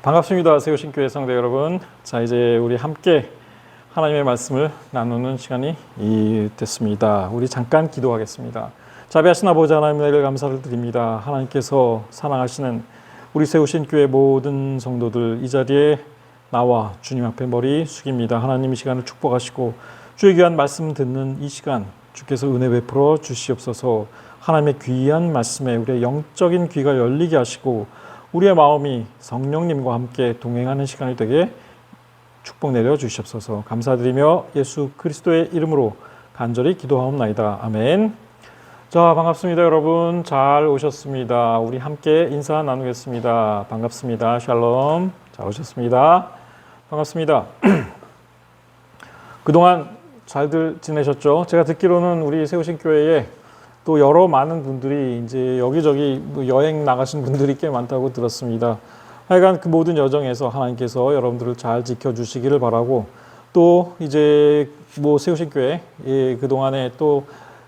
반갑습니다. 세우신교회 성도 여러분. 자, 이제 우리 함께 하나님의 말씀을 나누는 시간이 됐습니다. 우리 잠깐 기도하겠습니다. 자비하신 아버지 하나님, 나를 감사를 드립니다. 하나님께서 사랑하시는 우리 세우신 교회 모든 성도들 이 자리에 나와 주님 앞에 머리 숙입니다. 하나님 이 시간을 축복하시고 주의 귀한 말씀 듣는 이 시간 주께서 은혜 베풀어 주시옵소서. 하나님의 귀한 말씀에 우리의 영적인 귀가 열리게 하시고 우리의 마음이 성령님과 함께 동행하는 시간이 되게 축복 내려 주시옵소서. 감사드리며 예수 그리스도의 이름으로 간절히 기도하옵나이다. 아멘. 자, 반갑습니다. 여러분 잘 오셨습니다. 우리 함께 인사 나누겠습니다. 반갑습니다. 샬롬. 잘 오셨습니다. 반갑습니다. 그동안 잘들 지내셨죠? 제가 듣기로는 우리 세우신 교회에 또 여러 많은 분들이 이제 여기저기 여행 나가신 분들이 꽤 많다고 들었습니다. 하여간 그 모든 여정에서 하나님께서 여러분들을 잘 지켜주시기를 바라고, 또 이제 세우신 교회 그동안에 또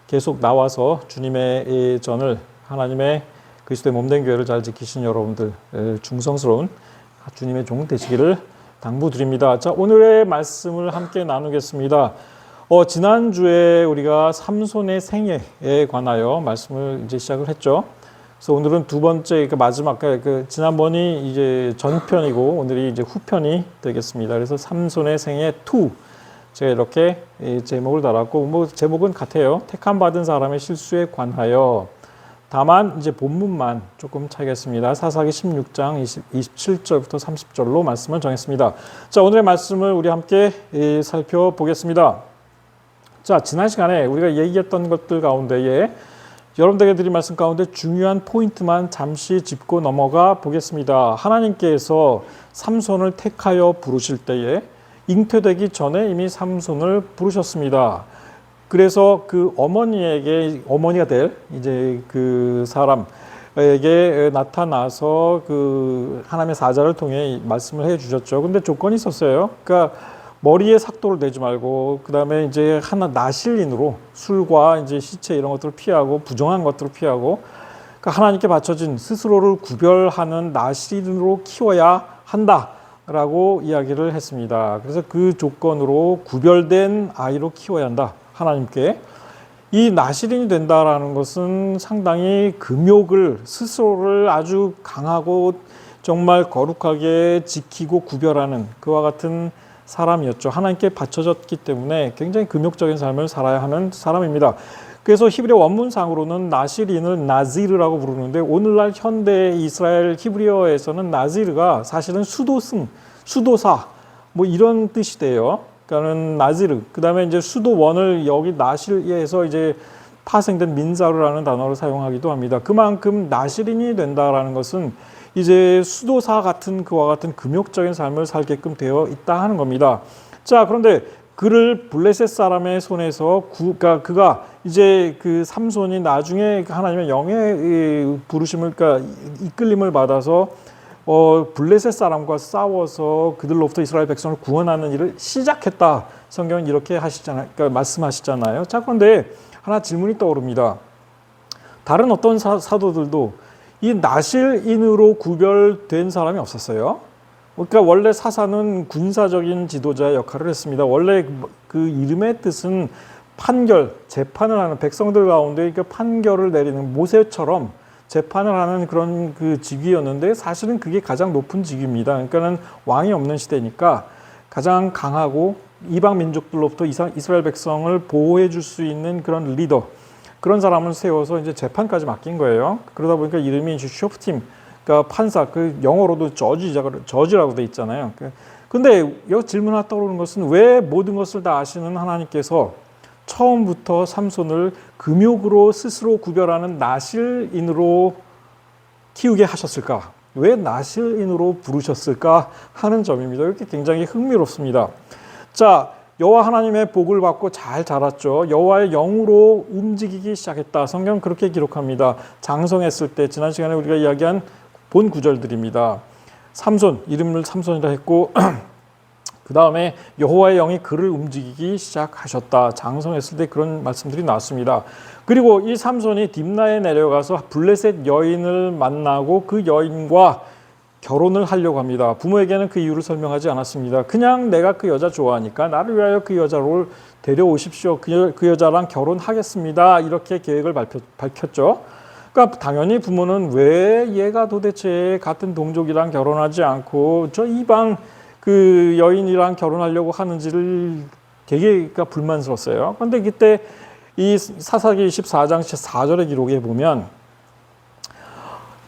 계속 나와서 주님의 전을, 하나님의 그리스도의 몸된 교회를 잘 지키신 여러분들, 충성스러운 주님의 종 되시기를 당부드립니다. 자, 오늘의 말씀을 함께 나누겠습니다. 지난주에 우리가 삼손의 생애에 관하여 말씀을 이제 시작을 했죠. 그래서 오늘은 두 번째, 마지막, 지난번이 이제 전편이고 오늘이 이제 후편이 되겠습니다. 그래서 삼손의 생애 2. 제가 이렇게 제목을 달았고, 제목은 같아요. 택함 받은 사람의 실수에 관하여. 다만 이제 본문만 조금 차이겠습니다. 사사기 16장 27절부터 30절로 말씀을 정했습니다. 자, 오늘의 말씀을 우리 함께 살펴보겠습니다. 자, 지난 시간에 우리가 얘기했던 것들 가운데에 여러분들에게 드린 말씀 가운데 중요한 포인트만 잠시 짚고 넘어가 보겠습니다. 하나님께서 삼손을 택하여 부르실 때에 잉태되기 전에 이미 삼손을 부르셨습니다. 그래서 그 어머니가 될 이제 그 사람에게 나타나서 그 하나님의 사자를 통해 말씀을 해 주셨죠. 근데 조건이 있었어요. 그러니까 머리에 삭도를 내지 말고, 그 다음에 이제 나실인으로 술과 이제 시체 이런 것들을 피하고, 부정한 것들을 피하고, 그러니까 하나님께 바쳐진 스스로를 구별하는 나실인으로 키워야 한다라고 이야기를 했습니다. 그래서 그 조건으로 구별된 아이로 키워야 한다. 하나님께. 이 나실인이 된다라는 것은 상당히 금욕을, 스스로를 아주 강하고 정말 거룩하게 지키고 구별하는 그와 같은 사람이었죠. 하나님께 바쳐졌기 때문에 굉장히 금욕적인 삶을 살아야 하는 사람입니다. 그래서 히브리어 원문상으로는 나실인을 나지르라고 부르는데, 오늘날 현대 이스라엘 히브리어에서는 나지르가 사실은 수도승, 수도사 이런 뜻이 돼요. 그러니까는 나지르. 그다음에 이제 수도원을 여기 나실에서 이제 파생된 민사르라는 단어를 사용하기도 합니다. 그만큼 나실인이 된다라는 것은 이제 수도사 같은 그와 같은 금욕적인 삶을 살게끔 되어 있다 하는 겁니다. 자, 그런데 그를 블레셋 사람의 손에서 그가 이제 그 삼손이 나중에 하나님의 영의 부르심을, 그러니까 이끌림을 받아서 블레셋 사람과 싸워서 그들로부터 이스라엘 백성을 구원하는 일을 시작했다. 성경은 이렇게 하시잖아요. 그러니까 말씀하시잖아요. 자, 그런데 하나 질문이 떠오릅니다. 다른 어떤 사도들도 이 나실인으로 구별된 사람이 없었어요. 그러니까 원래 사사는 군사적인 지도자의 역할을 했습니다. 원래 그 이름의 뜻은 판결, 재판을 하는, 백성들 가운데 그 판결을 내리는, 모세처럼 재판을 하는 그런 그 직위였는데, 사실은 그게 가장 높은 직위입니다. 그러니까는 왕이 없는 시대니까 가장 강하고 이방 민족들로부터 이스라엘 백성을 보호해 줄 수 있는 그런 리더, 그런 사람을 세워서 이제 재판까지 맡긴 거예요. 그러다 보니까 이름이 이제 쇼프팀, 그러니까 판사, 그 영어로도 저지라고 돼 있잖아요. 근데 여기 질문 하나 떠오르는 것은, 왜 모든 것을 다 아시는 하나님께서 처음부터 삼손을 금욕으로 스스로 구별하는 나실인으로 키우게 하셨을까? 왜 나실인으로 부르셨을까 하는 점입니다. 이렇게 굉장히 흥미롭습니다. 자, 여호와 하나님의 복을 받고 잘 자랐죠. 여호와의 영으로 움직이기 시작했다. 성경은 그렇게 기록합니다. 장성했을 때, 지난 시간에 우리가 이야기한 본 구절들입니다. 삼손, 이름을 삼손이라 했고 그 다음에 여호와의 영이 그를 움직이기 시작하셨다. 장성했을 때 그런 말씀들이 나왔습니다. 그리고 이 삼손이 딥나에 내려가서 블레셋 여인을 만나고 그 여인과 결혼을 하려고 합니다. 부모에게는 그 이유를 설명하지 않았습니다. 그냥 내가 그 여자 좋아하니까 나를 위하여 그 여자를 데려오십시오. 그 여자랑 결혼하겠습니다. 이렇게 계획을 밝혔죠. 그러니까 당연히 부모는 왜 얘가 도대체 같은 동족이랑 결혼하지 않고 저 이방 그 여인이랑 결혼하려고 하는지를 되게 그러니까 불만스러웠어요. 그런데 그때 이 사사기 24장 4절의 기록에 보면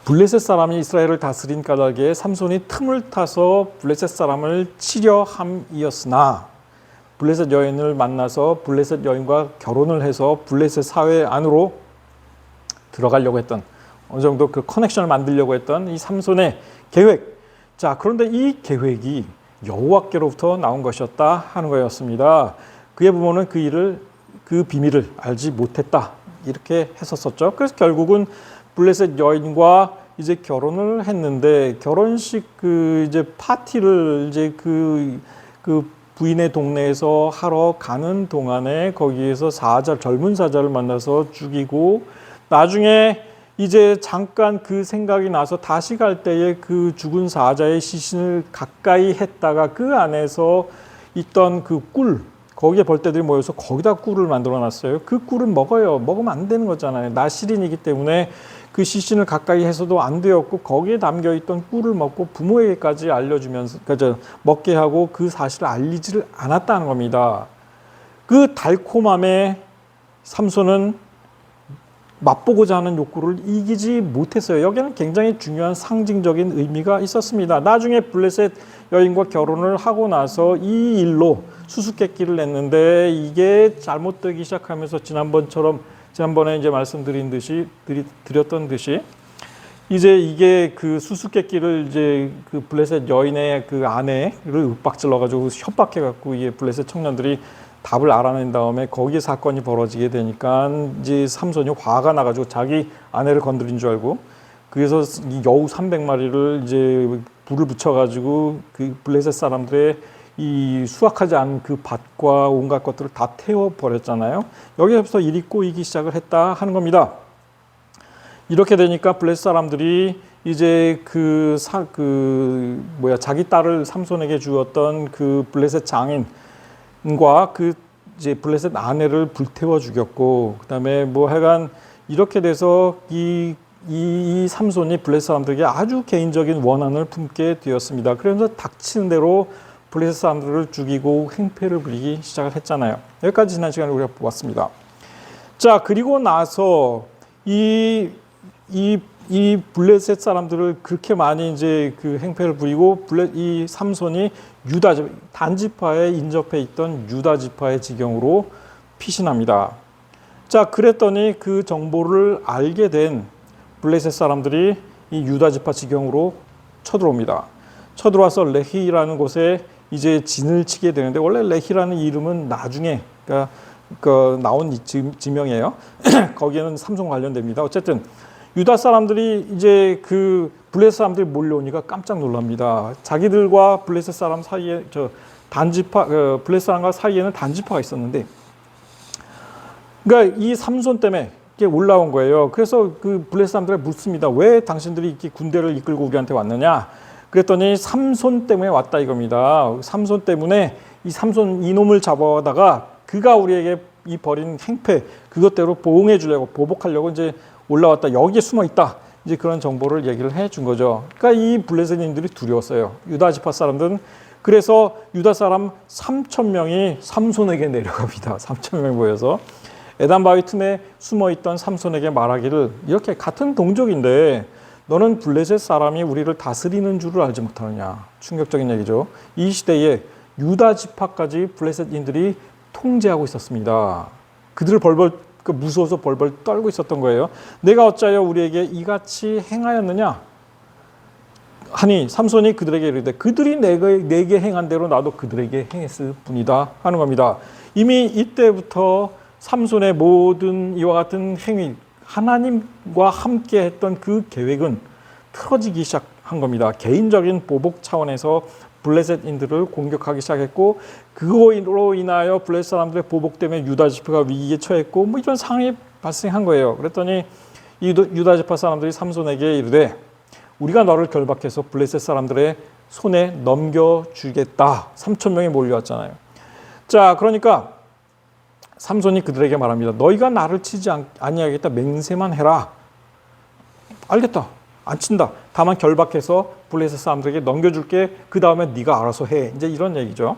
블레셋 사람이 이스라엘을 다스린 까닭에 삼손이 틈을 타서 블레셋 사람을 치려 함이었으나 블레셋 여인을 만나서 블레셋 여인과 결혼을 해서 블레셋 사회 안으로 들어가려고 했던 어느 정도 그 커넥션을 만들려고 했던 이 삼손의 계획. 자, 그런데 이 계획이 여호와께로부터 나온 것이었다 하는 거였습니다. 그의 부모는 그 비밀을 알지 못했다 이렇게 했었었죠. 그래서 결국은 블레셋 여인과 이제 결혼을 했는데 결혼식 그 이제 파티를 이제 그 부인의 동네에서 하러 가는 동안에 거기에서 젊은 사자를 만나서 죽이고 나중에 이제 잠깐 그 생각이 나서 다시 갈 때에 그 죽은 사자의 시신을 가까이 했다가 그 안에서 있던 그 꿀, 거기에 벌떼들이 모여서 거기다 꿀을 만들어 놨어요. 그 꿀은 먹어요. 먹으면 안 되는 거잖아요. 나실인이기 때문에 그 시신을 가까이 해서도 안 되었고 거기에 담겨있던 꿀을 먹고 부모에게까지 알려주면서 그러니까 먹게 하고 그 사실을 알리지를 않았다는 겁니다. 그 달콤함에 삼손은 맛보고자 하는 욕구를 이기지 못했어요. 여기는 굉장히 중요한 상징적인 의미가 있었습니다. 나중에 블레셋 여인과 결혼을 하고 나서 이 일로 수수께끼를 냈는데 이게 잘못되기 시작하면서 지난번에 이제 드렸던 듯이 이제 이게 그 수수께끼를 이제 그 블레셋 여인의 그 아내를 윽박질러 가지고 협박해 갖고 이게 블레셋 청년들이 답을 알아낸 다음에 거기에 사건이 벌어지게 되니까 이제 삼손이 화가 나가지고 자기 아내를 건드린 줄 알고 그래서 이 여우 300마리를 이제 불을 붙여가지고 그 블레셋 사람들의 이 수확하지 않은 그 밭과 온갖 것들을 다 태워버렸잖아요. 여기서부터 일이 꼬이기 시작을 했다 하는 겁니다. 이렇게 되니까 블레셋 사람들이 이제 자기 딸을 삼손에게 주었던 그 블레셋 장인과 그 이제 블레셋 아내를 불태워 죽였고 그다음에 뭐 하여간 이렇게 돼서 이 삼손이 블레셋 사람들에게 아주 개인적인 원한을 품게 되었습니다. 그러면서 닥치는 대로 블레셋 사람들을 죽이고 행패를 부리기 시작을 했잖아요. 여기까지 지난 시간에 우리가 보았습니다. 자, 그리고 나서 이 블레셋 사람들을 그렇게 많이 이제 그 행패를 부리고 이 삼손이 유다 단지파에 인접해 있던 유다 지파의 지경으로 피신합니다. 자, 그랬더니 그 정보를 알게 된 블레셋 사람들이 이 유다 지파 지경으로 쳐들어옵니다. 쳐들어와서 레히라는 곳에 이제 진을 치게 되는데 원래 레히라는 이름은 나중에 나온 지명이에요. 거기에는 삼손 관련됩니다. 어쨌든 유다 사람들이 이제 그 블레셋 사람들이 몰려오니까 깜짝 놀랍니다. 자기들과 블레셋 사람 사이에 블레셋 사람과 사이에는 단지파가 있었는데, 그러니까 이 삼손 때문에 이렇게 올라온 거예요. 그래서 그 블레셋 사람들이 묻습니다. 왜 당신들이 이렇게 군대를 이끌고 우리한테 왔느냐? 그랬더니 삼손 때문에 왔다 이겁니다. 삼손 때문에 이 삼손 이놈을 잡아다가 그가 우리에게 이 벌인 행패 그것대로 보응해 주려고 보복하려고 이제 올라왔다. 여기에 숨어 있다. 이제 그런 정보를 얘기를 해 준 거죠. 그러니까 이 블레셋인들이 두려웠어요. 유다 지파 사람들은. 그래서 유다 사람 3,000명이 삼손에게 내려갑니다. 3,000명이 모여서 에단 바위 틈에 숨어 있던 삼손에게 말하기를 이렇게 같은 동족인데 너는 블레셋 사람이 우리를 다스리는 줄을 알지 못하느냐. 충격적인 얘기죠. 이 시대에 유다 지파까지 블레셋인들이 통제하고 있었습니다. 그들을 무서워서 벌벌 떨고 있었던 거예요. 내가 어찌하여 우리에게 이같이 행하였느냐 하니 삼손이 그들에게 이르되 그들이 내게 행한 대로 나도 그들에게 행했을 뿐이다 하는 겁니다. 이미 이때부터 삼손의 모든 이와 같은 행위, 하나님과 함께 했던 그 계획은 틀어지기 시작한 겁니다. 개인적인 보복 차원에서 블레셋인들을 공격하기 시작했고 그거로 인하여 블레셋 사람들의 보복 때문에 유다 지파가 위기에 처했고 뭐 이런 상황이 발생한 거예요. 그랬더니 이 유다 지파 사람들이 삼손에게 이르되 우리가 너를 결박해서 블레셋 사람들의 손에 넘겨주겠다. 3천 명이 몰려왔잖아요. 자, 그러니까 삼손이 그들에게 말합니다. 너희가 나를 치지 아니하겠다. 맹세만 해라. 알겠다. 안 친다. 다만 결박해서 블레셋 사람들에게 넘겨줄게. 그 다음에 네가 알아서 해. 이제 이런 얘기죠.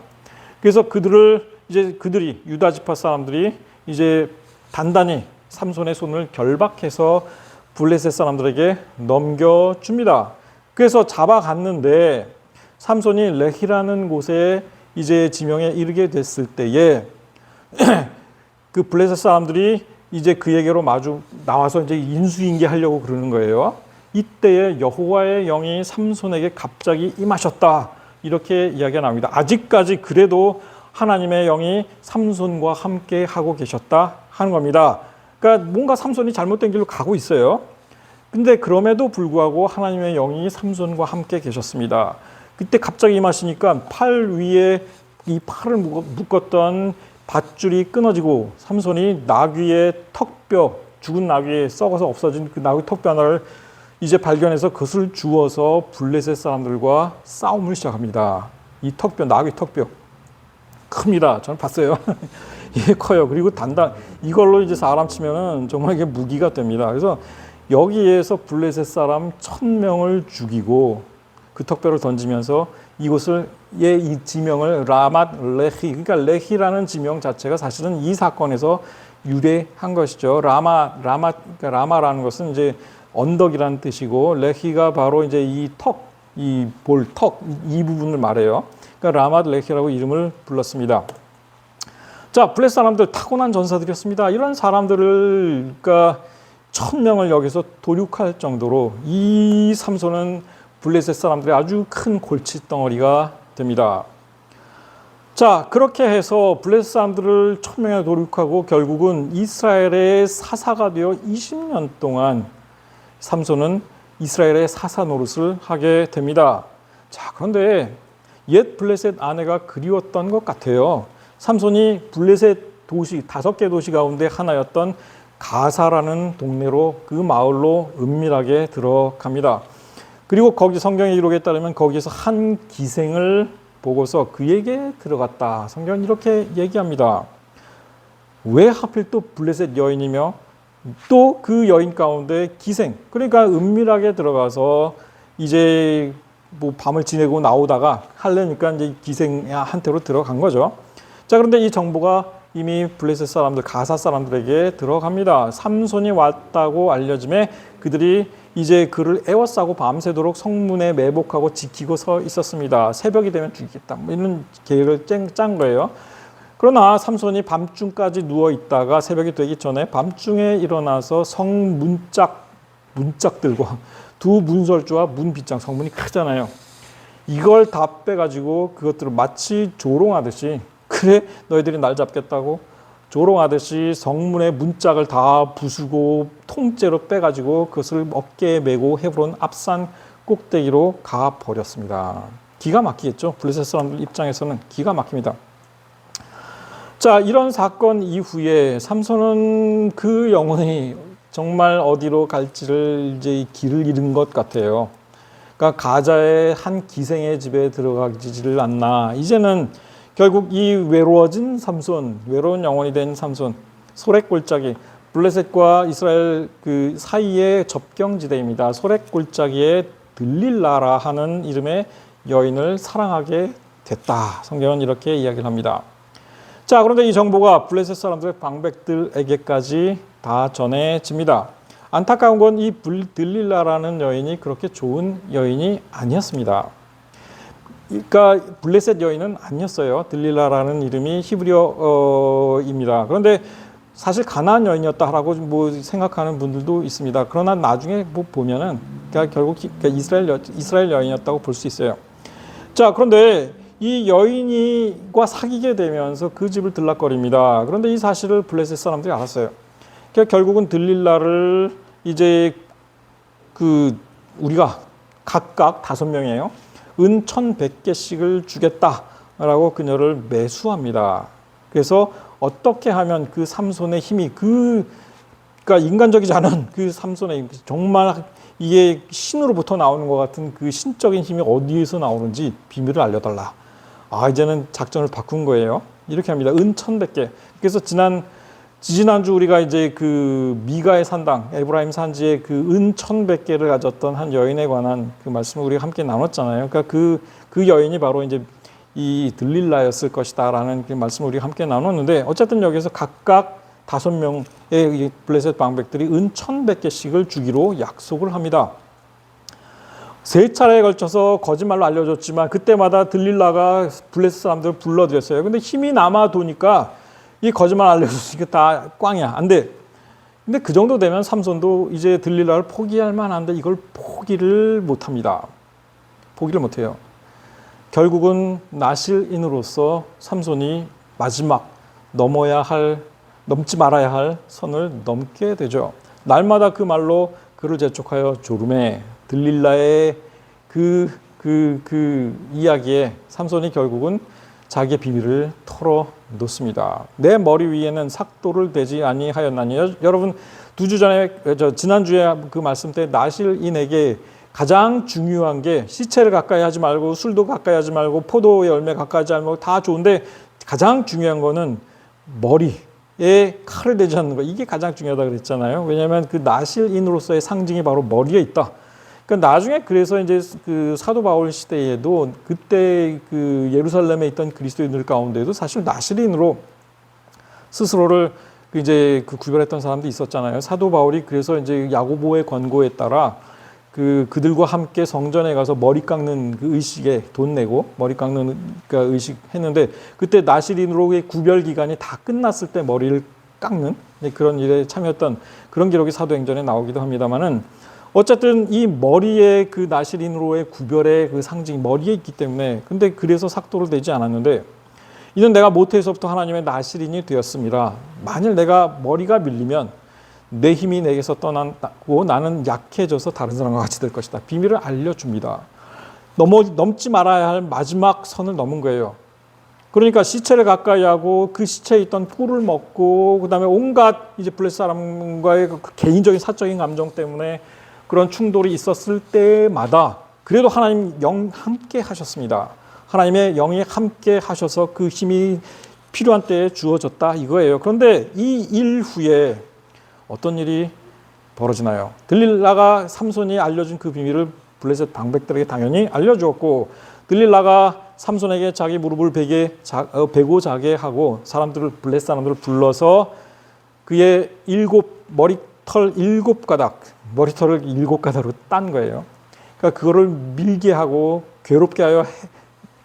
그래서 그들이 유다 지파 사람들이 이제 단단히 삼손의 손을 결박해서 블레셋 사람들에게 넘겨줍니다. 그래서 잡아갔는데 삼손이 레히라는 곳에 이제 지명에 이르게 됐을 때에 그 블레셋 사람들이 이제 그에게로 마주 나와서 이제 인수인계하려고 그러는 거예요. 이때에 여호와의 영이 삼손에게 갑자기 임하셨다. 이렇게 이야기가 나옵니다. 아직까지 그래도 하나님의 영이 삼손과 함께 하고 계셨다 하는 겁니다. 그러니까 뭔가 삼손이 잘못된 길로 가고 있어요. 근데 그럼에도 불구하고 하나님의 영이 삼손과 함께 계셨습니다. 그때 갑자기 임하시니까 팔 위에 이 팔을 묶었던 밧줄이 끊어지고 삼손이 나귀의 턱뼈, 죽은 나귀에 썩어서 없어진 그 나귀 턱뼈 하나를 이제 발견해서 그것을 주워서 블레셋 사람들과 싸움을 시작합니다. 이 턱뼈, 나귀 턱뼈 큽니다. 저는 봤어요. 이게 커요. 그리고 이걸로 이제 사람 치면은 정말 이게 무기가 됩니다. 그래서 여기에서 블레셋 사람 1,000명을 죽이고 그 턱뼈를 던지면서 이곳을 이 지명을 라맛 레히, 그러니까 레히라는 지명 자체가 사실은 이 사건에서 유래한 것이죠. 그러니까 라마라는 것은 이제 언덕이라는 뜻이고 레히가 바로 이제 이 부분을 말해요. 그러니까 라맛 레히라고 이름을 불렀습니다. 자, 블레셋 사람들 타고난 전사들이었습니다. 이런 사람들을 그러니까 1,000명을 여기서 도륙할 정도로 이 삼손은 블레셋 사람들의 아주 큰 골칫덩어리가 됩니다. 자, 그렇게 해서 블레셋 사람들을 1,000명에 도륙하고 결국은 이스라엘의 사사가 되어 20년 동안 삼손은 이스라엘의 사사 노릇을 하게 됩니다. 자, 그런데 옛 블레셋 아내가 그리웠던 것 같아요. 삼손이 블레셋 도시 5개 도시 가운데 하나였던 가사라는 동네로 그 마을로 은밀하게 들어갑니다. 그리고 거기 성경의 기록에 따르면 거기에서 한 기생을 보고서 그에게 들어갔다. 성경은 이렇게 얘기합니다. 왜 하필 또 블레셋 여인이며 또 그 여인 가운데 기생, 그러니까 은밀하게 들어가서 이제 뭐 밤을 지내고 나오다가 하려니까 이제 기생한테로 들어간 거죠. 자, 그런데 이 정보가 이미 블레셋 사람들, 가사 사람들에게 들어갑니다. 삼손이 왔다고 알려짐에 그들이 이제 그를 에워싸고 밤새도록 성문에 매복하고 지키고 서 있었습니다. 새벽이 되면 죽이겠다. 뭐 이런 계획을 짠 거예요. 그러나 삼손이 밤중까지 누워 있다가 새벽이 되기 전에 밤중에 일어나서 성 문짝들과 두 문설주와 문빗장, 성문이 크잖아요. 이걸 다 빼가지고 그것들을 마치 조롱하듯이, 그래 너희들이 날 잡겠다고 조롱하듯이 성문의 문짝을 다 부수고 통째로 빼가지고 그것을 어깨에 메고 헤브론 앞산 꼭대기로 가버렸습니다. 기가 막히겠죠. 블레셋 사람들 입장에서는 기가 막힙니다. 자, 이런 사건 이후에 삼손은 그 영혼이 정말 어디로 갈지를 이제 길을 잃은 것 같아요. 그러니까 가자의 한 기생의 집에 들어가지를 않나. 이제는 결국 이 외로워진 삼손, 외로운 영혼이 된 삼손, 소랫골짜기, 블레셋과 이스라엘 그 사이의 접경지대입니다. 소랫골짜기에 들릴라라 하는 이름의 여인을 사랑하게 됐다. 성경은 이렇게 이야기를 합니다. 자, 그런데 이 정보가 블레셋 사람들의 방백들에게까지 다 전해집니다. 안타까운 건 이 들릴라라는 여인이 그렇게 좋은 여인이 아니었습니다. 그러니까 블레셋 여인은 아니었어요. 들릴라라는 이름이 히브리어입니다. 그런데 사실 가나안 여인이었다라고 뭐 생각하는 분들도 있습니다. 그러나 나중에 뭐 보면은 그러니까 결국 이스라엘 여인이었다고 볼 수 있어요. 자, 그런데 이 여인과 사귀게 되면서 그 집을 들락거립니다. 그런데 이 사실을 블레셋 사람들이 알았어요. 그러니까 결국은 들릴라를 이제 우리가 각각 5명이에요. 은 1,100개씩을 주겠다라고 그녀를 매수합니다. 그래서 어떻게 하면 그 삼손의 힘이 그러니까 인간적이지 않은 그 삼손의 힘, 정말 이게 신으로부터 나오는 것 같은 그 신적인 힘이 어디에서 나오는지 비밀을 알려달라. 아, 이제는 작전을 바꾼 거예요. 이렇게 합니다. 은 1,100개. 그래서 지난주 우리가 이제 그 미가의 산당, 에브라임 산지에 그 은 1,100개를 가졌던 한 여인에 관한 그 말씀을 우리가 함께 나눴잖아요. 그러니까 그 여인이 바로 이제 이 들릴라였을 것이다라는 그 말씀을 우리가 함께 나눴는데, 어쨌든 여기서 각각 5명의 블레셋 방백들이 은 1,100개씩을 주기로 약속을 합니다. 3차례에 걸쳐서 거짓말로 알려줬지만 그때마다 들릴라가 블레셋 사람들을 불러들였어요. 근데 힘이 남아 도니까 이 거짓말 알려줬으니까 다 꽝이야. 안 돼. 근데 그 정도 되면 삼손도 이제 들릴라를 포기할 만한데 이걸 포기를 못합니다. 포기를 못해요. 결국은 나실인으로서 삼손이 마지막 넘지 말아야 할 선을 넘게 되죠. 날마다 그 말로 그를 재촉하여 조르매. 들릴라의 그 이야기에 삼손이 결국은 자기의 비밀을 털어놓습니다. 내 머리 위에는 삭도를 대지 아니하였나니. 여러분, 2주 전에, 지난주에 그 말씀 때 나실인에게 가장 중요한 게 시체를 가까이 하지 말고 술도 가까이 하지 말고 포도 열매 가까이 하지 말고 다 좋은데 가장 중요한 거는 머리에 칼을 대지 않는 거. 이게 가장 중요하다고 그랬잖아요. 왜냐하면 그 나실인으로서의 상징이 바로 머리에 있다. 그러니까 나중에 그래서 이제 그 사도 바울 시대에도 그때 그 예루살렘에 있던 그리스도인들 가운데도 사실 나실인으로 스스로를 이제 그 구별했던 사람도 있었잖아요. 사도 바울이 그래서 이제 야고보의 권고에 따라 그들과 함께 성전에 가서 머리 깎는 그 의식에 돈 내고 머리 깎는 그 의식 했는데, 그때 나실인으로의 구별 기간이 다 끝났을 때 머리를 깎는 그런 일에 참여했던 그런 기록이 사도행전에 나오기도 합니다만은, 어쨌든 이 머리에 그 나실인으로의 구별의 그 상징이 머리에 있기 때문에, 근데 그래서 삭도를 대지 않았는데, 이는 내가 모태에서부터 하나님의 나실인이 되었습니다. 만일 내가 머리가 밀리면 내 힘이 내게서 떠나고 나는 약해져서 다른 사람과 같이 될 것이다. 비밀을 알려줍니다. 넘지 말아야 할 마지막 선을 넘은 거예요. 그러니까 시체를 가까이 하고 그 시체에 있던 꿀을 먹고 그다음에 온갖 이제 블레셋 사람과의 그 개인적인 사적인 감정 때문에 그런 충돌이 있었을 때마다 그래도 하나님 영 함께 하셨습니다. 하나님의 영이 함께 하셔서 그 힘이 필요한 때에 주어졌다 이거예요. 그런데 이 일 후에 어떤 일이 벌어지나요? 들릴라가 삼손이 알려준 그 비밀을 블레셋 방백들에게 당연히 알려주었고, 들릴라가 삼손에게 자기 무릎을 베고 자게 하고 블레셋 사람들을 불러서 그의 머리털 7가닥, 머리털을 7가닥으로 딴 거예요. 그러니까 그거를 밀게 하고 괴롭게 하여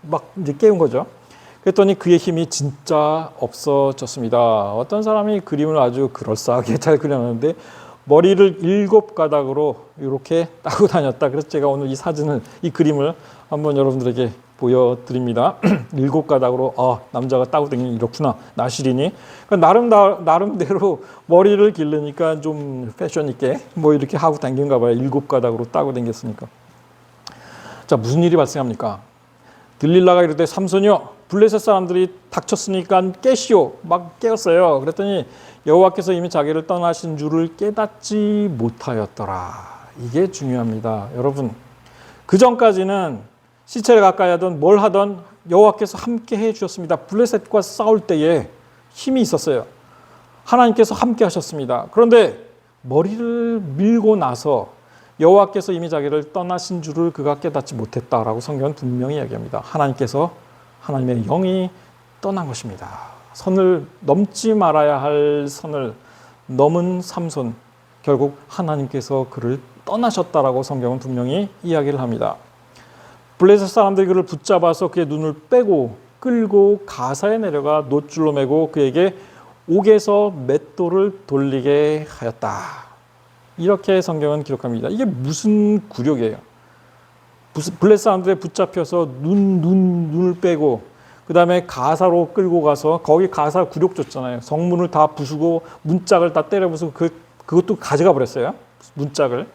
막 이제 깨운 거죠. 그랬더니 그의 힘이 진짜 없어졌습니다. 어떤 사람이 그림을 아주 그럴싸하게 잘 그려놨는데 머리를 7가닥으로 이렇게 따고 다녔다. 그래서 제가 오늘 이 그림을 한번 여러분들에게 보여드립니다. 7가닥으로 남자가 따고 다니는 이렇구나. 나실이니. 그러니까 나름대로 머리를 기르니까 좀 패션 있게 뭐 이렇게 하고 다닌가 봐요. 7가닥으로 따고 다녔으니까. 자, 무슨 일이 발생합니까? 들릴라가 이르되 삼손이여, 블레셋 사람들이 닥쳤으니까 깨시오. 막 깨었어요. 그랬더니 여호와께서 이미 자기를 떠나신 줄을 깨닫지 못하였더라. 이게 중요합니다. 여러분, 그 전까지는 시체를 가까이 하던 뭘 하던 여호와께서 함께 해주셨습니다. 블레셋과 싸울 때에 힘이 있었어요. 하나님께서 함께 하셨습니다. 그런데 머리를 밀고 나서 여호와께서 이미 자기를 떠나신 줄을 그가 깨닫지 못했다라고 성경은 분명히 이야기합니다. 하나님의 영이 떠난 것입니다. 선을 넘지 말아야 할 선을 넘은 삼손, 결국 하나님께서 그를 떠나셨다라고 성경은 분명히 이야기를 합니다. 블레셋 사람들이 그를 붙잡아서 그의 눈을 빼고 끌고 가사에 내려가 놋줄로 매고 그에게 옥에서 맷돌을 돌리게 하였다. 이렇게 성경은 기록합니다. 이게 무슨 굴욕이에요? 블레셋 사람들에 붙잡혀서 눈을 빼고 그 다음에 가사로 끌고 가서 거기 가사 굴욕 줬잖아요. 성문을 다 부수고 문짝을 다 때려 부수고 그것도 가져가 버렸어요. 문짝을.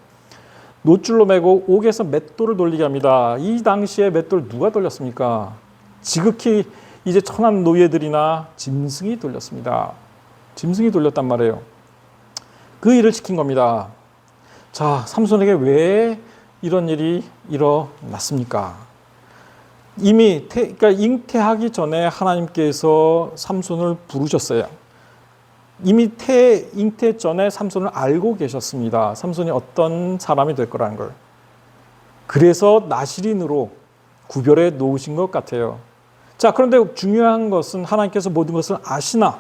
놋줄로 매고 옥에서 맷돌을 돌리게 합니다. 이 당시에 맷돌 누가 돌렸습니까? 지극히 이제 천한 노예들이나 짐승이 돌렸습니다. 짐승이 돌렸단 말이에요. 그 일을 시킨 겁니다. 자, 삼손에게 왜 이런 일이 일어났습니까? 이미 그러니까 잉태하기 전에 하나님께서 삼손을 부르셨어요. 이미 잉태 전에 삼손을 알고 계셨습니다. 삼손이 어떤 사람이 될 거라는 걸. 그래서 나실인으로 구별해 놓으신 것 같아요. 자, 그런데 중요한 것은 하나님께서 모든 것을 아시나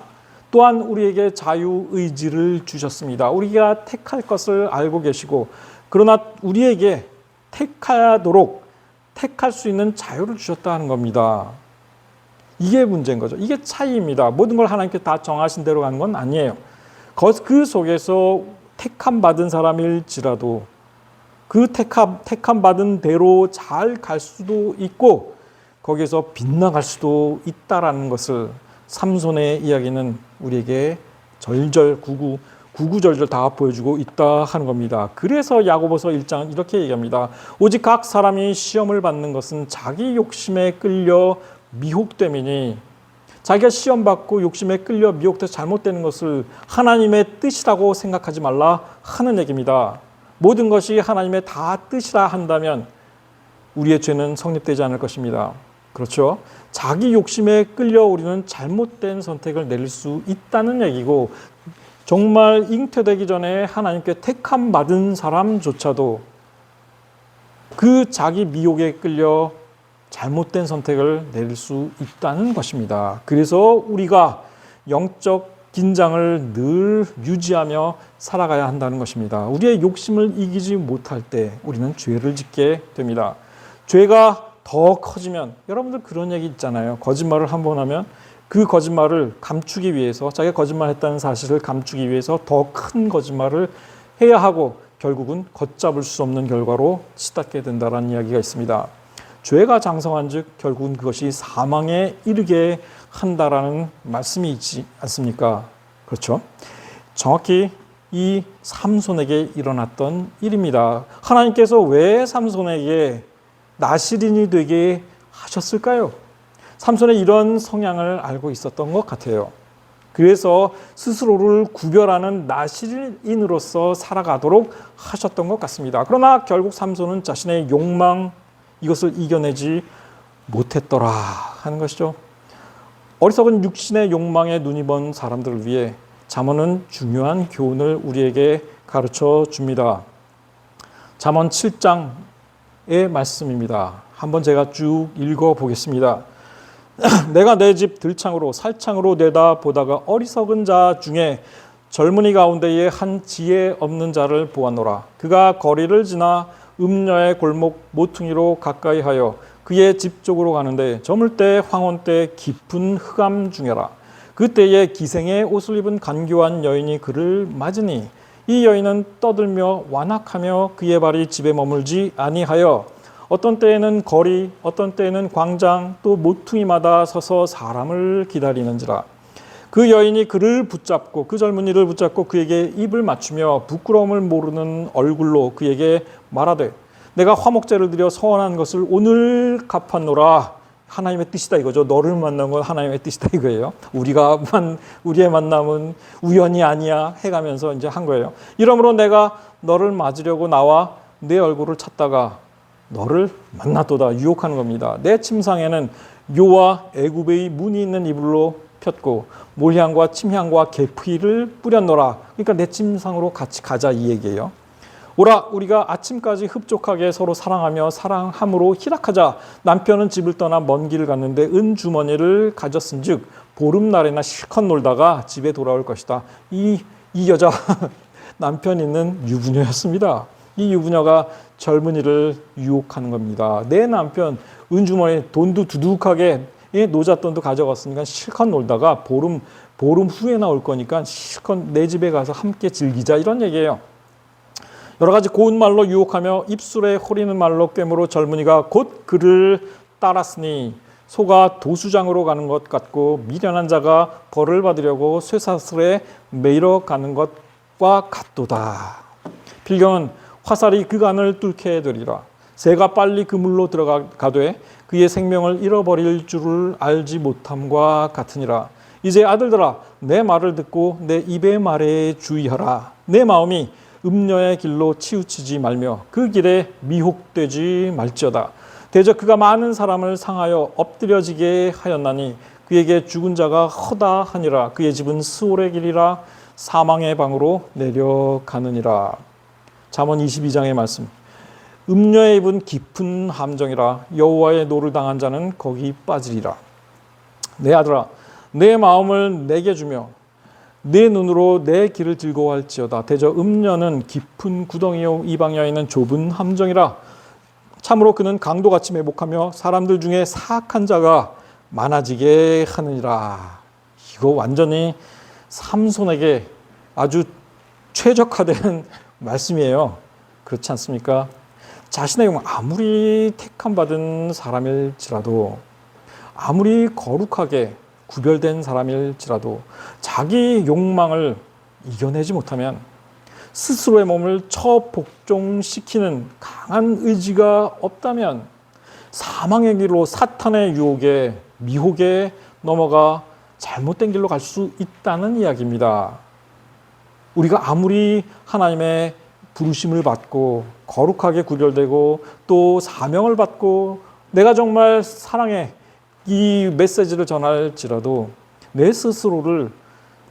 또한 우리에게 자유의지를 주셨습니다. 우리가 택할 것을 알고 계시고 그러나 우리에게 택하도록 택할 수 있는 자유를 주셨다는 겁니다. 이게 문제인 거죠. 이게 차이입니다. 모든 걸 하나님께 다 정하신 대로 가는 건 아니에요. 그 속에서 택함 받은 사람일지라도 그 택함 받은 대로 잘 갈 수도 있고 거기에서 빗나갈 수도 있다라는 것을 삼손의 이야기는 우리에게 구구절절 다 보여주고 있다 하는 겁니다. 그래서 야고보서 1장은 이렇게 얘기합니다. 오직 각 사람이 시험을 받는 것은 자기 욕심에 끌려 미혹됨이니, 자기가 시험받고 욕심에 끌려 미혹돼서 잘못되는 것을 하나님의 뜻이라고 생각하지 말라 하는 얘기입니다. 모든 것이 하나님의 다 뜻이라 한다면 우리의 죄는 성립되지 않을 것입니다. 그렇죠? 자기 욕심에 끌려 우리는 잘못된 선택을 내릴 수 있다는 얘기고, 정말 잉태되기 전에 하나님께 택함 받은 사람조차도 그 자기 미혹에 끌려 잘못된 선택을 내릴 수 있다는 것입니다. 그래서 우리가 영적 긴장을 늘 유지하며 살아가야 한다는 것입니다. 우리의 욕심을 이기지 못할 때 우리는 죄를 짓게 됩니다. 죄가 더 커지면, 여러분들 그런 얘기 있잖아요. 거짓말을 한 번 하면 그 거짓말을 감추기 위해서, 자기가 거짓말했다는 사실을 감추기 위해서 더 큰 거짓말을 해야 하고 결국은 걷잡을 수 없는 결과로 치닫게 된다는 이야기가 있습니다. 죄가 장성한 즉 결국은 그것이 사망에 이르게 한다라는 말씀이 있지 않습니까? 그렇죠? 정확히 이 삼손에게 일어났던 일입니다. 하나님께서 왜 삼손에게 나실인이 되게 하셨을까요? 삼손의 이런 성향을 알고 있었던 것 같아요. 그래서 스스로를 구별하는 나실인으로서 살아가도록 하셨던 것 같습니다. 그러나 결국 삼손은 자신의 욕망, 이것을 이겨내지 못했더라 하는 것이죠. 어리석은 육신의 욕망에 눈이 먼 사람들을 위해 잠언은 중요한 교훈을 우리에게 가르쳐 줍니다. 잠언 7장의 말씀입니다. 한번 제가 쭉 읽어보겠습니다. 내가 내 집 들창으로 살창으로 내다보다가 어리석은 자 중에 젊은이 가운데에 한 지혜 없는 자를 보았노라. 그가 거리를 지나 음녀의 골목 모퉁이로 가까이 하여 그의 집 쪽으로 가는데 저물 때 황혼 때 깊은 흑암 중에라. 그때에 기생의 옷을 입은 간교한 여인이 그를 맞으니 이 여인은 떠들며 완악하며 그의 발이 집에 머물지 아니하여 어떤 때에는 거리, 어떤 때에는 광장, 또 모퉁이마다 서서 사람을 기다리는지라. 그 여인이 그를 붙잡고, 그 젊은이를 붙잡고 그에게 입을 맞추며 부끄러움을 모르는 얼굴로 그에게 말하되 내가 화목제를 드려 서원한 것을 오늘 갚았노라. 하나님의 뜻이다 이거죠. 너를 만난 건 하나님의 뜻이다 이거예요. 우리의 만남은 우연이 아니야 해가면서 이제 한 거예요. 이러므로 내가 너를 맞으려고 나와 내 얼굴을 찾다가 너를 만났도다. 유혹하는 겁니다. 내 침상에는 묘와 애굽의 문이 있는 이불로 폈고 몰향과 침향과 계피를 뿌렸노라. 그러니까 내 침상으로 같이 가자 이 얘기예요. 오라 우리가 아침까지 흡족하게 서로 사랑하며 사랑함으로 희락하자. 남편은 집을 떠나 먼 길을 갔는데 은주머니를 가졌은즉 보름날에나 실컷 놀다가 집에 돌아올 것이다. 이 여자 남편 있는 유부녀였습니다. 이 유부녀가 젊은이를 유혹하는 겁니다. 내 남편 은주머니 돈도 두둑하게 노잣돈도 가져갔으니까 실컷 놀다가 보름 후에 나올 거니까 실컷 내 집에 가서 함께 즐기자 이런 얘기예요. 여러 가지 고운 말로 유혹하며 입술에 호리는 말로 꿰므로 젊은이가 곧 그를 따랐으니 소가 도수장으로 가는 것 같고 미련한 자가 벌을 받으려고 쇠사슬에 매이러 가는 것과 같도다. 필경은 화살이 그간을 뚫게 되리라. 새가 빨리 그물로 들어가되 그의 생명을 잃어버릴 줄을 알지 못함과 같으니라. 이제 아들들아 내 말을 듣고 내 입의 말에 주의하라. 내 마음이 음녀의 길로 치우치지 말며 그 길에 미혹되지 말지어다. 대저 그가 많은 사람을 상하여 엎드려지게 하였나니 그에게 죽은 자가 허다하니라. 그의 집은 스올의 길이라 사망의 방으로 내려가느니라. 잠언 22장의 말씀. 음녀의 입은 깊은 함정이라 여호와의 노를 당한 자는 거기 빠지리라. 내 아들아 내 마음을 내게 주며 내 눈으로 내 길을 즐거워할지어다. 대저 음녀는 깊은 구덩이요 이방 여인은 좁은 함정이라. 참으로 그는 강도같이 매복하며 사람들 중에 사악한 자가 많아지게 하느니라. 이거 완전히 삼손에게 아주 최적화된 말씀이에요. 그렇지 않습니까? 자신의 욕망, 아무리 택함받은 사람일지라도, 아무리 거룩하게 구별된 사람일지라도 자기 욕망을 이겨내지 못하면 스스로의 몸을 처복종시키는 강한 의지가 없다면 사망의 길로 사탄의 유혹에 미혹에 넘어가 잘못된 길로 갈 수 있다는 이야기입니다. 우리가 아무리 하나님의 부르심을 받고 거룩하게 구별되고 또 사명을 받고 내가 정말 사랑의 이 메시지를 전할지라도 내 스스로를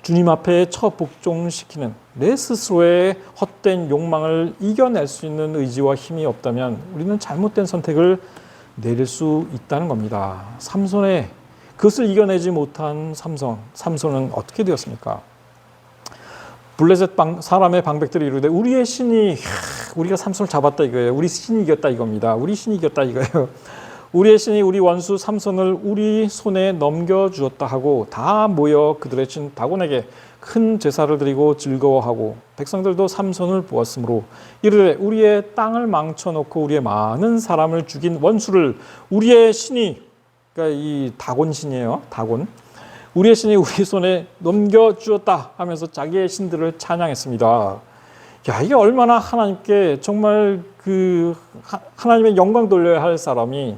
주님 앞에 처복종시키는 내 스스로의 헛된 욕망을 이겨낼 수 있는 의지와 힘이 없다면 우리는 잘못된 선택을 내릴 수 있다는 겁니다. 삼손의 그것을 이겨내지 못한 삼손은 어떻게 되었습니까? 블레셋 사람의 방백들이 이르되 우리의 신이 우리가 삼손을 잡았다 이거예요. 우리 신이 이겼다 이겁니다. 우리 신이 이겼다 이거예요. 우리의 신이 우리 원수 삼손을 우리 손에 넘겨주었다 하고 다 모여 그들의 신 다곤에게 큰 제사를 드리고 즐거워하고 백성들도 삼손을 보았으므로 이르되 우리의 땅을 망쳐놓고 우리의 많은 사람을 죽인 원수를 우리의 신이, 그러니까 이 다곤 신이에요. 다곤. 우리의 신이 우리 손에 넘겨주었다 하면서 자기의 신들을 찬양했습니다. 야, 이게 얼마나 하나님께 정말 하나님의 영광 돌려야 할 사람이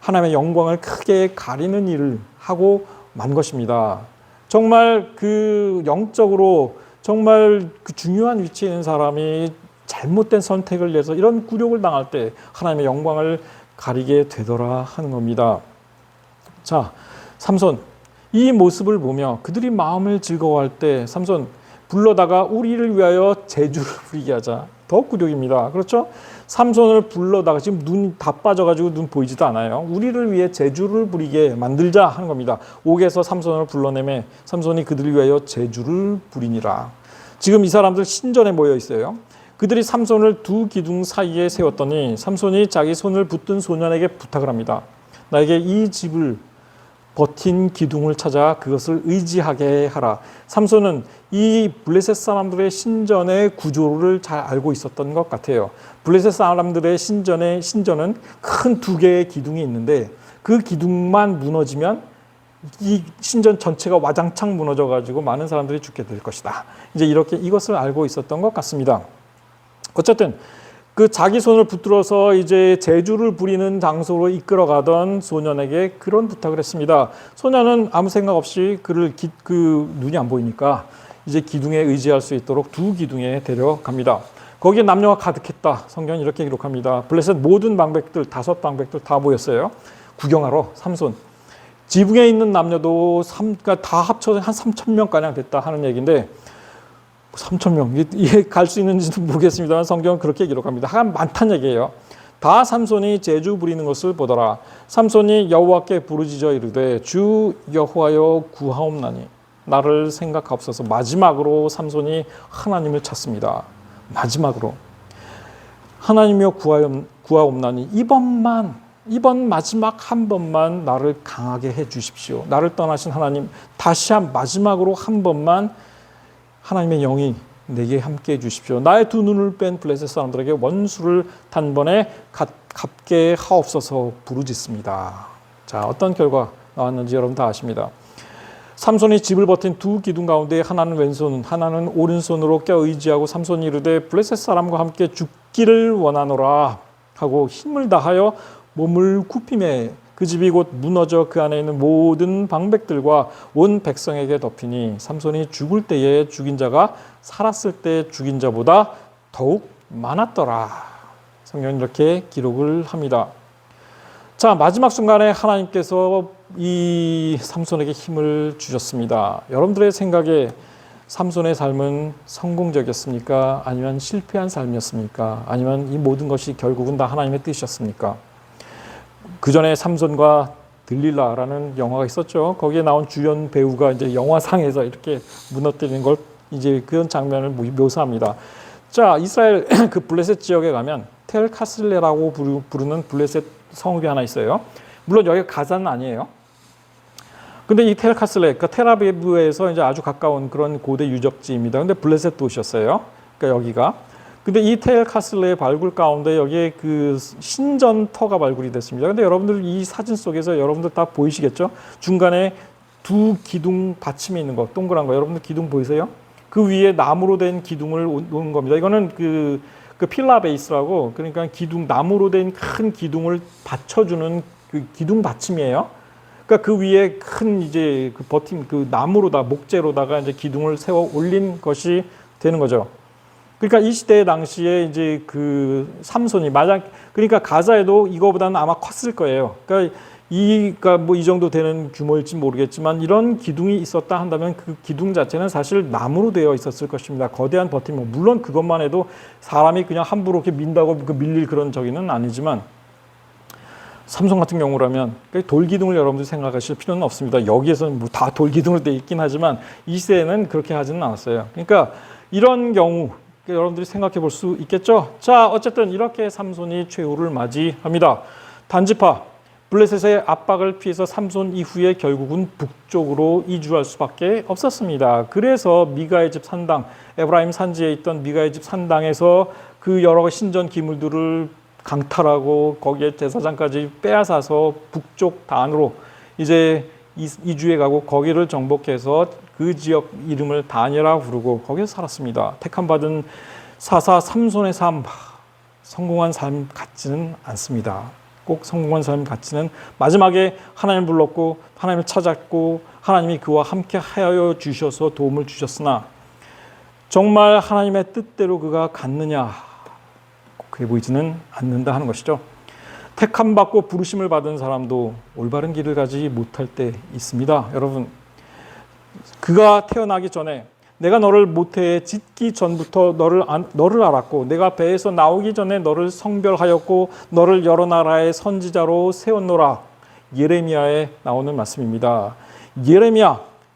하나님의 영광을 크게 가리는 일을 하고 만 것입니다. 정말 영적으로 정말 중요한 위치에 있는 사람이 잘못된 선택을 해서 이런 굴욕을 당할 때 하나님의 영광을 가리게 되더라 하는 겁니다. 자, 삼손 이 모습을 보며 그들이 마음을 즐거워할 때 삼손 불러다가 우리를 위하여 제주를 부리게 하자. 더 굴욕입니다. 그렇죠? 삼손을 불러다가 지금 눈이 다 빠져가지고 눈 보이지도 않아요. 우리를 위해 제주를 부리게 만들자 하는 겁니다. 옥에서 삼손을 불러내매 삼손이 그들을 위하여 제주를 부리니라. 지금 이 사람들 신전에 모여 있어요. 그들이 삼손을 두 기둥 사이에 세웠더니 삼손이 자기 손을 붙든 소년에게 부탁을 합니다. 나에게 이 집을 버틴 기둥을 찾아 그것을 의지하게 하라. 삼손은 이 블레셋 사람들의 신전의 구조를 잘 알고 있었던 것 같아요. 블레셋 사람들의 신전은 큰 두 개의 기둥이 있는데 그 기둥만 무너지면 이 신전 전체가 와장창 무너져가지고 많은 사람들이 죽게 될 것이다. 이제 이렇게 이것을 알고 있었던 것 같습니다. 어쨌든 자기 손을 붙들어서 이제 제주를 부리는 장소로 이끌어가던 소년에게 그런 부탁을 했습니다. 소년은 아무 생각 없이 눈이 안 보이니까 이제 기둥에 의지할 수 있도록 두 기둥에 데려갑니다. 거기에 남녀가 가득했다. 성경은 이렇게 기록합니다. 블레셋 모든 방백들, 5방백들 다 모였어요. 구경하러 삼손. 지붕에 있는 남녀도 그러니까 다 합쳐서 한 3,000명가량 됐다 하는 얘기인데 3,000명, 이게 갈 수 있는지는 모르겠습니다만 성경은 그렇게 기록합니다. 하여간 많다는 얘기예요. 다 삼손이 제주 부리는 것을 보더라. 삼손이 여호와께 부르짖어 이르되 주 여호와여 구하옵나니 나를 생각하옵소서. 마지막으로 삼손이 하나님을 찾습니다. 마지막으로 하나님여 구하옵나니 이번 마지막 한 번만 나를 강하게 해 주십시오. 나를 떠나신 하나님 다시 마지막으로 한 번만 하나님의 영이 내게 함께 해 주십시오. 나의 두 눈을 뺀 블레셋 사람들에게 원수를 단번에 갚게 하옵소서 부르짖습니다. 자, 어떤 결과 나왔는지 여러분 다 아십니다. 삼손이 집을 버틴 두 기둥 가운데 하나는 왼손, 하나는 오른손으로 껴 의지하고 삼손이 이르되 블레셋 사람과 함께 죽기를 원하노라 하고 힘을 다하여 몸을 굽히매 그 집이 곧 무너져 그 안에 있는 모든 방백들과 온 백성에게 덮이니 삼손이 죽을 때에 죽인 자가 살았을 때 죽인 자보다 더욱 많았더라. 성경은 이렇게 기록을 합니다. 자, 마지막 순간에 하나님께서 이 삼손에게 힘을 주셨습니다. 여러분들의 생각에 삼손의 삶은 성공적이었습니까? 아니면 실패한 삶이었습니까? 아니면 이 모든 것이 결국은 다 하나님의 뜻이었습니까? 그 전에 삼손과 들릴라라는 영화가 있었죠. 거기에 나온 주연 배우가 이제 영화상에서 이렇게 무너뜨리는 걸 이제 그런 장면을 묘사합니다. 자, 이스라엘 그 블레셋 지역에 가면 텔 카슬레라고 부르는 블레셋 성읍이 하나 있어요. 물론 여기가 가자는 아니에요. 근데 이 텔 카슬레, 그러니까 텔아비브에서 이제 아주 가까운 그런 고대 유적지입니다. 근데 블레셋 도시였어요. 그러니까 여기가. 근데 이 텔 카슬레의 발굴 가운데 여기에 그 신전터가 발굴이 됐습니다. 근데 여러분들 이 사진 속에서 여러분들 다 보이시겠죠? 중간에 두 기둥 받침이 있는 거, 동그란 거. 여러분들 기둥 보이세요? 그 위에 나무로 된 기둥을 놓은 겁니다. 이거는 그 필라 베이스라고, 그러니까 기둥, 나무로 된 큰 기둥을 받쳐주는 그 기둥 받침이에요. 그러니까 그 위에 큰 이제 그 버팀, 그 나무로다, 목재로다가 이제 기둥을 세워 올린 것이 되는 거죠. 그러니까 이 시대 당시에 이제 그 삼손이 그러니까 가자에도 이거보다는 아마 컸을 거예요. 그러니까 뭐 이 정도 되는 규모일지 모르겠지만 이런 기둥이 있었다 한다면 그 기둥 자체는 사실 나무로 되어 있었을 것입니다. 거대한 버팀목. 물론 그것만 해도 사람이 그냥 함부로 이렇게 민다고 밀릴 그런 저기는 아니지만 삼손 같은 경우라면 돌기둥을 여러분들 생각하실 필요는 없습니다. 여기에서는 뭐 다 돌기둥으로 되어 있긴 하지만 이 시대에는 그렇게 하지는 않았어요. 그러니까 이런 경우 여러분들이 생각해 볼 수 있겠죠. 자, 어쨌든 이렇게 삼손이 최후를 맞이합니다. 단지파 블레셋의 압박을 피해서 삼손 이후에 결국은 북쪽으로 이주할 수밖에 없었습니다. 그래서 미가의 집 산당, 에브라임 산지에 있던 미가의 집 산당에서 그 여러 신전 기물들을 강탈하고 거기에 제사장까지 빼앗아서 북쪽 단으로 이제 이주해 가고 거기를 정복해서 그 지역 이름을 단이라 부르고 거기서 살았습니다. 택함받은 사사 삼손의 삶, 성공한 삶 같지는 않습니다. 꼭 성공한 삶 같지는 마지막에 하나님을 불렀고 하나님을 찾았고 하나님이 그와 함께 하여 주셔서 도움을 주셨으나 정말 하나님의 뜻대로 그가 갔느냐? 그래 보이지는 않는다 하는 것이죠. 택함 받고 부르심을 받은 사람도 올바른 길을 가지 못할 때 있습니다. 여러분, 그가 태어나기 전에 내가 너를 모태에 짓기 전부터 너를 알았고 내가 배에서 나오기 전에 너를 성별하였고 너를 여러 나라의 선지자로 세웠노라. 예레미야에 나오는 말씀입니다.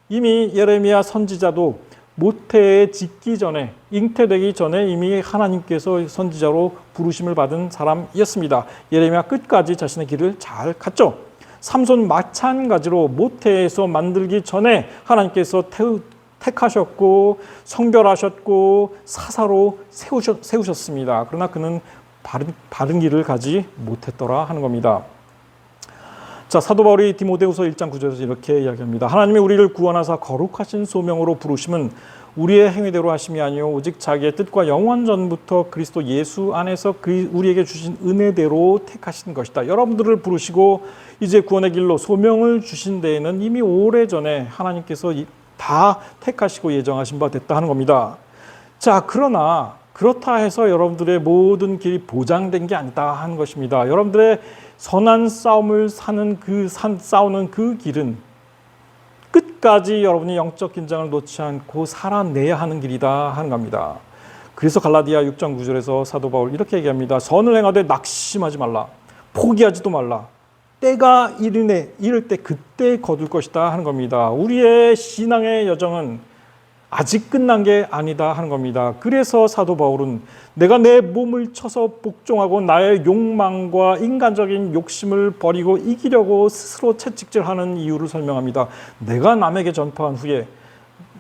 이미 예레미야 선지자도 모태에 짓기 전에, 잉태되기 전에 이미 하나님께서 선지자로 부르심을 받은 사람이었습니다. 예레미야 끝까지 자신의 길을 잘 갔죠. 삼손 마찬가지로 모태에서 만들기 전에 하나님께서 택하셨고 성별하셨고 사사로 세우셨습니다. 그러나 그는 바른 길을 가지 못했더라 하는 겁니다. 자, 사도 바울이 디모데후서 1장 9절에서 이렇게 이야기합니다. 하나님이 우리를 구원하사 거룩하신 소명으로 부르심은 우리의 행위대로 하심이 아니요 오직 자기의 뜻과 영원 전부터 그리스도 예수 안에서 우리에게 주신 은혜대로 택하신 것이다. 여러분들을 부르시고 이제 구원의 길로 소명을 주신 데에는 이미 오래전에 하나님께서 다 택하시고 예정하신 바 됐다 하는 겁니다. 자, 그러나 그렇다 해서 여러분들의 모든 길이 보장된 게 아니다 하는 것입니다. 여러분들의 선한 싸움을 싸우는 그 길은 끝까지 여러분이 영적 긴장을 놓지 않고 살아내야 하는 길이다 하는 겁니다. 그래서 갈라디아 6장 9절에서 사도 바울 이렇게 얘기합니다. 선을 행하되 낙심하지 말라. 포기하지도 말라. 때가 이를 때 그때 거둘 것이다 하는 겁니다. 우리의 신앙의 여정은 아직 끝난 게 아니다 하는 겁니다. 그래서 사도 바울은 내가 내 몸을 쳐서 복종하고 나의 욕망과 인간적인 욕심을 버리고 이기려고 스스로 채찍질하는 이유를 설명합니다. 내가 남에게 전파한 후에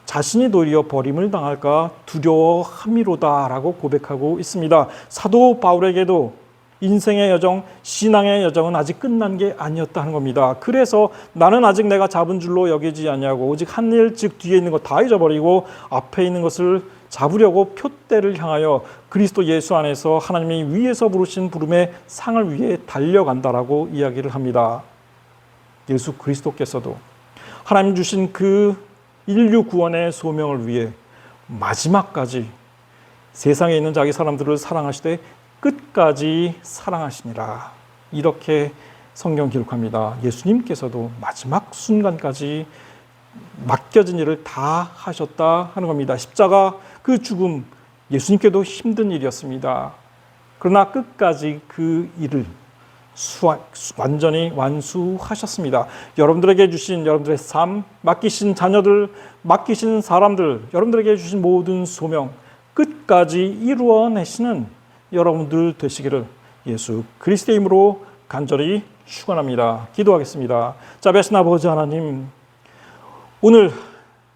자신이 도리어 버림을 당할까 두려워함이로다라고 고백하고 있습니다. 사도 바울에게도 인생의 여정, 신앙의 여정은 아직 끝난 게 아니었다 하는 겁니다. 그래서 나는 아직 내가 잡은 줄로 여기지 않냐고 오직 한 일, 즉 뒤에 있는 것 다 잊어버리고 앞에 있는 것을 잡으려고 표대를 향하여 그리스도 예수 안에서 하나님이 위에서 부르신 부름의 상을 위해 달려간다라고 이야기를 합니다. 예수 그리스도께서도 하나님 주신 그 인류 구원의 소명을 위해 마지막까지 세상에 있는 자기 사람들을 사랑하시되 끝까지 사랑하시니라. 이렇게 성경 기록합니다. 예수님께서도 마지막 순간까지 맡겨진 일을 다 하셨다 하는 겁니다. 십자가 그 죽음, 예수님께도 힘든 일이었습니다. 그러나 끝까지 그 일을 완전히 완수하셨습니다. 여러분들에게 주신 여러분들의 삶, 맡기신 자녀들, 맡기신 사람들, 여러분들에게 주신 모든 소명 끝까지 이루어내시는 여러분들 되시기를 예수 그리스도의 이름으로 간절히 축원합니다. 기도하겠습니다. 자비하신 아버지 하나님, 오늘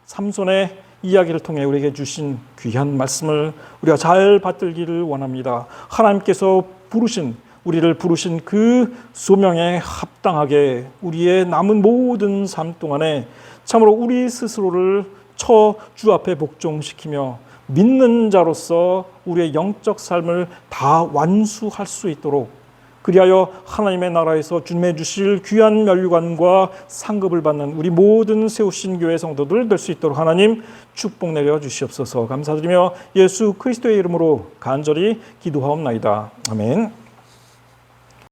삼손의 이야기를 통해 우리에게 주신 귀한 말씀을 우리가 잘 받들기를 원합니다. 하나님께서 우리를 부르신 그 소명에 합당하게 우리의 남은 모든 삶 동안에 참으로 우리 스스로를 주 앞에 복종시키며 믿는 자로서 우리의 영적 삶을 다 완수할 수 있도록, 그리하여 하나님의 나라에서 주님의 주실 귀한 면류관과 상급을 받는 우리 모든 세우신 교회 성도들 될 수 있도록 하나님 축복 내려 주시옵소서. 감사드리며 예수 그리스도의 이름으로 간절히 기도하옵나이다. 아멘.